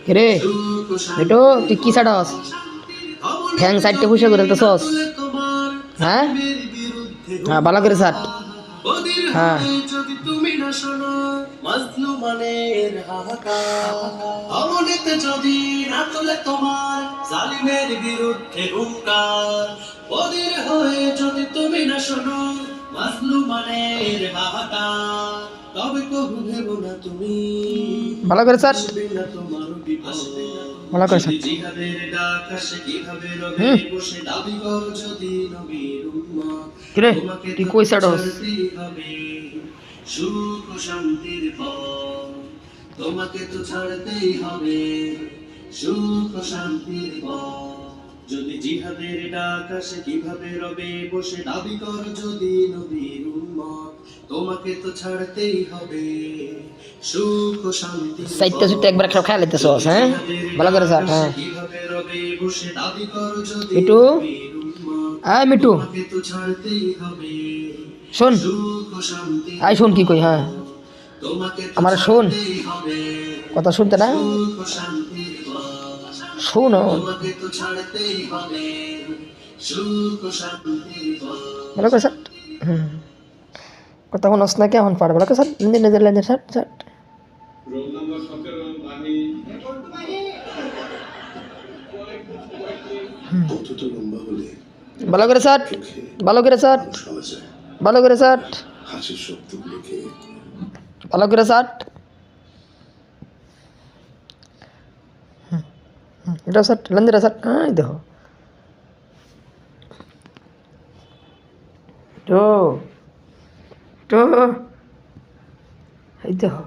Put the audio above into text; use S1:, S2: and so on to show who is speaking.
S1: রে বেটো তুই কি ছাড়স ঠ্যাং সাইডটা পুষে করে তো সস হ্যাঁ হ্যাঁ ভালো করে ছাড় হ্যাঁ
S2: তুমি না শোনো মাজলুমানের হাহাকার অমনেতে যদি না তোলে তোমার জালিমের বিরুদ্ধে হুঙ্কার বদির হয়ে যদি তুমি না শোনো মাজলুমানের হাহাকার তবে কবু ভেবো না তুমি
S1: ভালো করে ছাড়
S2: তোমার বিপদ
S1: ভালো করে ছাড়
S2: জিহাদের ডাক আসে কিভাবে রবে বসে দাবি কর যদি নবীর উম্মত
S1: কিরে তুই কই ছাড়স
S2: সুখ ও শান্তির পথ তোমাকে তো ছাড়তেই হবে সুখ ও শান্তির পথ যদি জিহাদের ডাক আসে কিভাবে রবে বসে দাবি কর যদি নবীর উম্মত তোমাকে তো ছাড়তেই হবে সুখ ও শান্তি
S1: সাইডটা সুইটটা একবার খেয়াল লইতে সস হ্যাঁ ভালো করে ছাড় হ্যাঁ
S2: কিভাবে রবে বসে দাবি কর যদি
S1: মিটু
S2: নবীর উম্মত
S1: আয় মিটু
S2: তোমাকে তো ছাড়তেই হবে
S1: শোন
S2: সুখ ও শান্তি
S1: আয় শোন কি কই হ্যাঁ
S2: তোমাকে তো
S1: আমার শোন
S2: ছাড়তেই হবে
S1: কথা শুনতে না
S2: সুখ ও শান্তির পথ
S1: শোন
S2: তোমাকে তো ছাড়তেই হবে সুখ ও শান্তির পথ
S1: ভালো করে ছাড় হুম কথা শুনস না কি এখন পার ভালো করে ছাড় নিজের লাইনে ছাড় ছাড়
S3: রোল নম্বর 17 বাণী
S4: কতটা লম্বা হলে
S1: ভালো করে ছাড় ভালো করে ছাড়
S4: শোনা যায়
S1: ভালো করে ছাড়
S4: হাসির শব্দগুলোকে
S1: ভালো করে ছাড় এটা ছাড় লন্দিরা ছাড় হ্যাঁ দেখো তো তো এই দেখো